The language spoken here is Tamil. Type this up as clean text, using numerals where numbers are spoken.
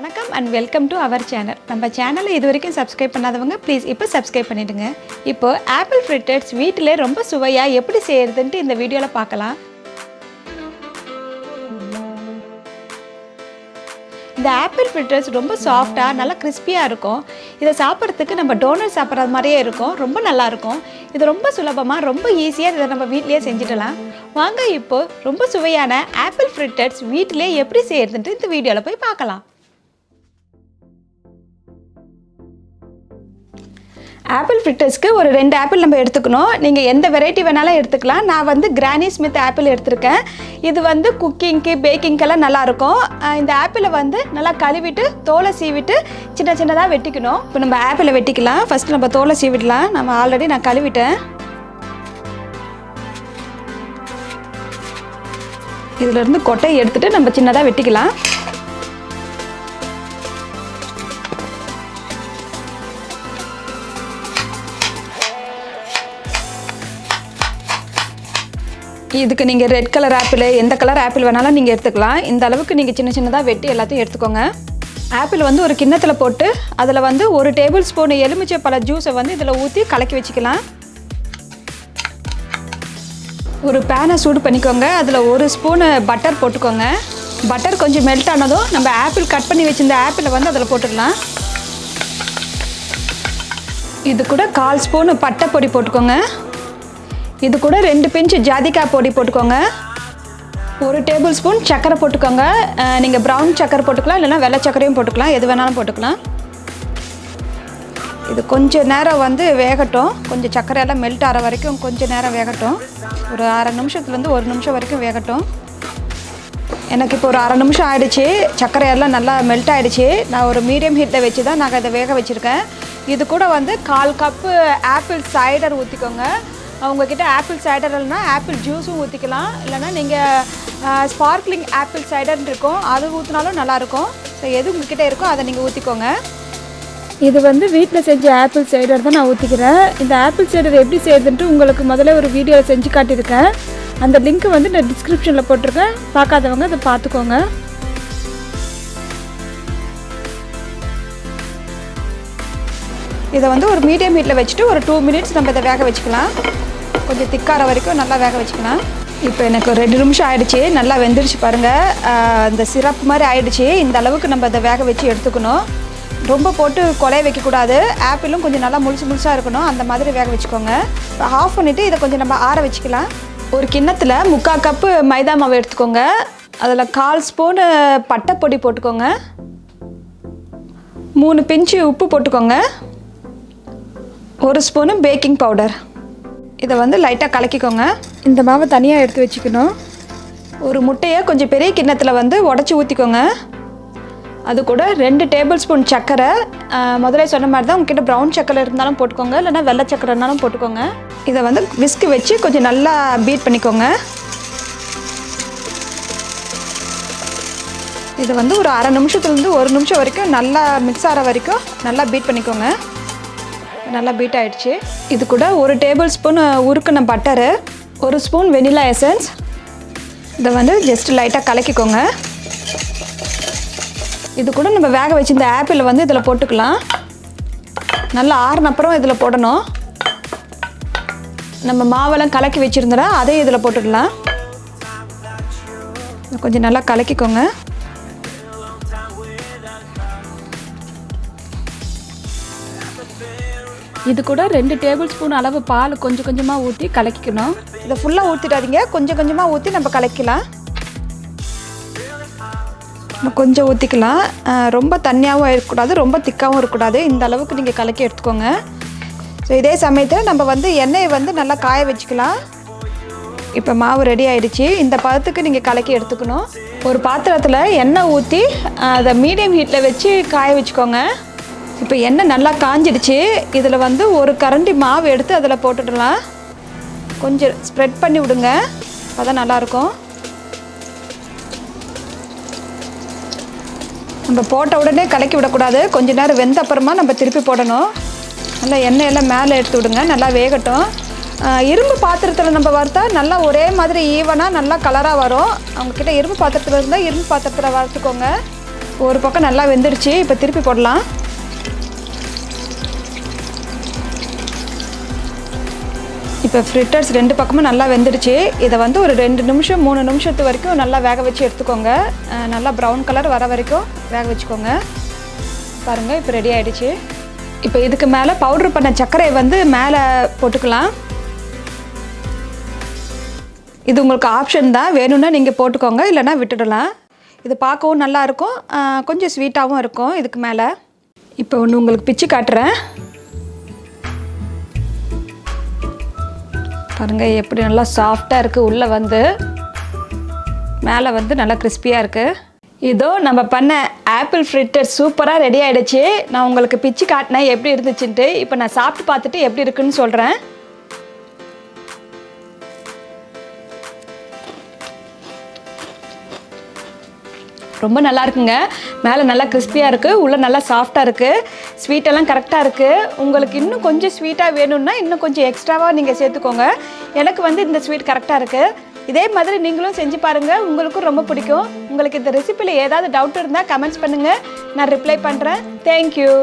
வணக்கம் and welcome to our channel. நம்ம சேனலை இது வரைக்கும் சப்ஸ்கிரைப் பண்ணாதவங்க ப்ளீஸ் இப்போ சப்ஸ்கிரைப் பண்ணிவிடுங்க. இப்போது ஆப்பிள் ஃப்ரிட்டர்ஸ் வீட்டிலே ரொம்ப சுவையாக எப்படி செய்கிறதுன்ட்டு இந்த வீடியோவில் பார்க்கலாம். இந்த ஆப்பிள் ஃப்ரிட்டர்ஸ் ரொம்ப சாஃப்டாக நல்லா கிறிஸ்பியாக இருக்கும். இதை சாப்பிட்றதுக்கு நம்ம டோனட் சாப்பிட்றது மாதிரியே இருக்கும். ரொம்ப நல்லாயிருக்கும். இது ரொம்ப சுலபமாக ரொம்ப ஈஸியாக இதை நம்ம வீட்டிலேயே செஞ்சுடலாம். வாங்க இப்போது ரொம்ப சுவையான ஆப்பிள் ஃப்ரிட்டர்ஸ் வீட்டிலே எப்படி செய்கிறதுன்ட்டு இந்த வீடியோவில் போய் பார்க்கலாம். ஆப்பிள் ஃப்ரிட்டர்ஸ்க்கு ஒரு 2 ஆப்பிள் நம்ம எடுத்துக்கணும். நீங்கள் எந்த வெரைட்டி வேணாலும் எடுத்துக்கலாம். நான் வந்து கிரானி ஸ்மித் ஆப்பிள் எடுத்திருக்கேன். இது வந்து குக்கிங்க்கு பேக்கிங்க்கெல்லாம் நல்லாயிருக்கும். இந்த ஆப்பிளை வந்து நல்லா கழுவிட்டு தோலை சீவிட்டு சின்ன சின்னதாக வெட்டிக்கணும். இப்போ நம்ம ஆப்பிளை வெட்டிக்கலாம். ஃபஸ்ட்டு நம்ம தோலை சீவிடலாம். நம்ம ஆல்ரெடி நான் கழுவிட்டேன். இதிலேருந்து கொட்டையை எடுத்துகிட்டு நம்ம சின்னதாக வெட்டிக்கலாம். இதுக்கு நீங்கள் ரெட் கலர் ஆப்பிள் எந்த கலர் ஆப்பிள் வேணாலும் நீங்கள் எடுத்துக்கலாம். இந்த அளவுக்கு நீங்கள் சின்ன சின்னதாக வெட்டி எல்லாத்தையும் எடுத்துக்கோங்க. ஆப்பிள் வந்து ஒரு கிண்ணத்தில் போட்டு அதில் வந்து 1 டேபிள் ஸ்பூன் எலுமிச்சை பழ ஜூஸை வந்து இதில் ஊற்றி கலக்கி வச்சுக்கலாம். ஒரு பேனை சூடு பண்ணிக்கோங்க. அதில் 1 ஸ்பூனு பட்டர் போட்டுக்கோங்க. பட்டர் கொஞ்சம் மெல்ட் ஆனதும் நம்ம ஆப்பிள் கட் பண்ணி வச்சுருந்த ஆப்பிளை வந்து அதில் போட்டுடலாம். இது கூட 1/4 ஸ்பூனு பட்டை பொடி போட்டுக்கோங்க. இது கூட 2 பிஞ்சு ஜாதிக்காய் பொடி போட்டுக்கோங்க. 1 டேபிள் ஸ்பூன் சர்க்கரை போட்டுக்கோங்க. நீங்கள் ப்ரௌன் சர்க்கரை போட்டுக்கலாம், இல்லைனா வெள்ளை சர்க்கரையும் போட்டுக்கலாம், எது வேணாலும் போட்டுக்கலாம். இது கொஞ்சம் நேரம் வந்து வேகட்டும். கொஞ்சம் சர்க்கரையெல்லாம் மெல்ட் ஆகிற வரைக்கும் கொஞ்சம் நேரம் வேகட்டும். ஒரு 1/2 நிமிஷத்துலேருந்து 1 நிமிஷம் வரைக்கும் வேகட்டும். எனக்கு இப்போ ஒரு 1/2 நிமிஷம் ஆகிடுச்சு. சர்க்கரையெல்லாம் நல்லா மெல்ட் ஆகிடுச்சு. நான் ஒரு மீடியம் ஹீட்டில் வச்சு தான் நான் இதை வேக வச்சுருக்கேன். இது கூட வந்து 1/4 கப்பு ஆப்பிள் சைடர் ஊற்றிக்கோங்க. உங்ககிட்ட ஆப்பிள் சைடர் இல்லைனா ஆப்பிள் ஜூஸும் ஊற்றிக்கலாம். இல்லைனா நீங்கள் ஸ்பார்க்லிங் ஆப்பிள் சைடர்னு இருக்கும், அது ஊற்றினாலும் நல்லாயிருக்கும். ஸோ எது உங்ககிட்ட இருக்கோ அதை நீங்கள் ஊற்றிக்கோங்க. இது வந்து வீட்டில் செஞ்ச ஆப்பிள் சைடர் தான் நான் ஊற்றிக்கிறேன். இந்த ஆப்பிள் சைடர் எப்படி செய்யுதுன்ட்டு உங்களுக்கு முதல்ல ஒரு வீடியோவில் செஞ்சு காட்டியிருக்கேன். அந்த லிங்க்கு வந்து நான் டிஸ்கிரிப்ஷனில் போட்டிருக்கேன். பார்க்காதவங்க அதை பார்த்துக்கோங்க. இதை வந்து ஒரு மீடியம் ஹீட்டில் வச்சுட்டு ஒரு 2 மினிட்ஸ் நம்ம இதை வேக வச்சுக்கலாம். கொஞ்சம் திக்கார வரைக்கும் நல்லா வேக வச்சுக்கலாம். இப்போ எனக்கு ஒரு 2 நிமிஷம் ஆகிடுச்சு. நல்லா வெந்துருச்சு பாருங்கள். இந்த சிரப் மாதிரி ஆகிடுச்சு. இந்த அளவுக்கு நம்ம இதை வேக வச்சு எடுத்துக்கணும். ரொம்ப போட்டு கொலைய வைக்கக்கூடாது. ஆப்பிளும் கொஞ்சம் நல்லா முழுசாக இருக்கணும். அந்த மாதிரி வேக வச்சுக்கோங்க. இப்போ ஆஃப் பண்ணிவிட்டு இதை கொஞ்சம் நம்ம ஆற வச்சுக்கலாம். ஒரு கிண்ணத்தில் 3/4 கப்பு மைதா மாவு எடுத்துக்கோங்க. அதில் 1/4 ஸ்பூனு பட்டை பொடி போட்டுக்கோங்க. 3 பிஞ்சு உப்பு போட்டுக்கோங்க. 1 ஸ்பூனு பேக்கிங் பவுடர். இதை வந்து லைட்டாக கலக்கிக்கோங்க. இந்த மாவை தனியாக எடுத்து வச்சுக்கணும். ஒரு முட்டையை கொஞ்சம் பெரிய கிண்ணத்தில் வந்து உடச்சி ஊற்றிக்கோங்க. அது கூட 2 டேபிள் ஸ்பூன் சர்க்கரை. முதல்ல சொன்ன மாதிரி தான், உங்ககிட்ட ப்ரௌன் சர்க்கரை இருந்தாலும் போட்டுக்கோங்க, இல்லைனா வெள்ளை சர்க்கரை இருந்தாலும் போட்டுக்கோங்க. இதை வந்து விஸ்கு வச்சு கொஞ்சம் நல்லா பீட் பண்ணிக்கோங்க. இதை வந்து ஒரு 1/2 நிமிஷத்துலேருந்து 1 நிமிஷம் வரைக்கும் நல்லா மிக்ஸ் ஆகிற வரைக்கும் நல்லா பீட் பண்ணிக்கோங்க. நல்லா பீட் ஆகிடுச்சு. இது கூட 1 டேபிள் ஸ்பூன் உருக்கின பட்டரு, 1 ஸ்பூன் வெனிலா எசன்ஸ். இதை வந்து ஜஸ்ட் லைட்டாக கலக்கிக்கோங்க. இது கூட நம்ம வேக வச்சு இந்த ஆப்பிளை வந்து இதில் போட்டுக்கலாம். நல்லா ஆறின அப்புறம் இதில் போடணும். நம்ம மாவெல்லாம் கலக்கி வச்சுருந்தோன்னா அதையும் இதில் போட்டுடலாம். கொஞ்சம் நல்லா கலக்கிக்கோங்க. இது கூட 2 டேபிள் ஸ்பூன் அளவு பால் கொஞ்சம் கொஞ்சமாக ஊற்றி கலக்கிக்கணும். இதை ஃபுல்லாக ஊற்றிடாதீங்க, கொஞ்சம் கொஞ்சமாக ஊற்றி நம்ம கலக்கலாம். கொஞ்சம் ஊற்றிக்கலாம். ரொம்ப தண்ணியாகவும் இருக்கக்கூடாது, ரொம்ப திக்காகவும் இருக்கக்கூடாது. இந்த அளவுக்கு நீங்கள் கலக்கி எடுத்துக்கோங்க. ஸோ இதே சமயத்தில் நம்ம வந்து எண்ணெயை வந்து நல்லா காய வச்சுக்கலாம். இப்போ மாவு ரெடி ஆகிடுச்சு. இந்த பதத்துக்கு நீங்கள் கலக்கி எடுத்துக்கணும். ஒரு பாத்திரத்தில் எண்ணெய் ஊற்றி அதை மீடியம் ஹீட்டில் வச்சு காய வச்சுக்கோங்க. இப்போ எண்ணெய் நல்லா காஞ்சிடுச்சு. இதில் வந்து 1 கரண்டி மாவு எடுத்து அதில் போட்டுடலாம். கொஞ்சம் ஸ்ப்ரெட் பண்ணி விடுங்க, அப்போ நல்லாயிருக்கும். நம்ம போட்ட உடனே கலக்கி விடக்கூடாது. கொஞ்சம் நேரம் வெந்த அப்புறமா நம்ம திருப்பி போடணும். நல்லா எண்ணெயெல்லாம் மேலே எடுத்து விடுங்க, நல்லா வேகட்டும். இரும்பு பாத்திரத்தில் நம்ம வறுத்தா நல்லா ஒரே மாதிரி ஈவனாக நல்லா கலராக வரும். அவங்கக்கிட்ட இரும்பு பாத்திரத்தில் இருந்தால் இரும்பு பாத்திரத்தில் வறுத்துக்கோங்க. ஒரு பக்கம் நல்லா வெந்துடுச்சு. இப்போ திருப்பி போடலாம். இப்போ ஃப்ரிட்டர்ஸ் 2 பக்கமும் நல்லா வெந்துடுச்சு. இதை வந்து ஒரு 2 நிமிஷம் 3 நிமிஷத்து வரைக்கும் நல்லா வேக வச்சு எடுத்துக்கோங்க. நல்லா ப்ரௌன் கலர் வர வரைக்கும் வேக வச்சுக்கோங்க. பாருங்கள், இப்போ ரெடி ஆகிடுச்சு. இப்போ இதுக்கு மேலே பவுட்ரு பண்ண சர்க்கரையை வந்து மேலே போட்டுக்கலாம். இது உங்களுக்கு ஆப்ஷன் தான், வேணும்னா நீங்கள் போட்டுக்கோங்க, இல்லைனா விட்டுடலாம். இது பார்க்கவும் நல்லாயிருக்கும், கொஞ்சம் ஸ்வீட்டாகவும் இருக்கும். இதுக்கு மேலே இப்போ ஒன்று உங்களுக்கு பிச்சு காட்டுறேன். பாருங்கள், எப்படி நல்லா சாஃப்டாக இருக்குது. உள்ளே வந்து மேலே வந்து நல்லா கிறிஸ்பியாக இருக்குது. இதோ நம்ம பண்ண ஆப்பிள் ஃப்ரிட்டர் சூப்பராக ரெடி ஆகிடுச்சு. நான் உங்களுக்கு பிச்சு காட்டினேன் எப்படி இருந்துச்சுன்ட்டு. இப்போ நான் சாப்பிட்டு பார்த்துட்டு எப்படி இருக்குன்னு சொல்கிறேன். ரொம்ப நல்லா இருக்குங்க. மேலே நல்லா கிறிஸ்பியாக இருக்குது, உள்ளே நல்லா சாஃப்டாக இருக்குது, ஸ்வீட்டெல்லாம் கரெக்டாக இருக்குது. உங்களுக்கு இன்னும் கொஞ்சம் ஸ்வீட்டாக வேணும்னா இன்னும் கொஞ்சம் எக்ஸ்ட்ராவாக நீங்கள் சேர்த்துக்கோங்க. எனக்கு வந்து இந்த ஸ்வீட் கரெக்டாக இருக்குது. இதே மாதிரி நீங்களும் செஞ்சு பாருங்கள், உங்களுக்கும் ரொம்ப பிடிக்கும். உங்களுக்கு இந்த ரெசிபியில் ஏதாவது டவுட் இருந்தால் கமெண்ட்ஸ் பண்ணுங்கள், நான் ரிப்ளை பண்ணுறேன். தேங்க்யூ.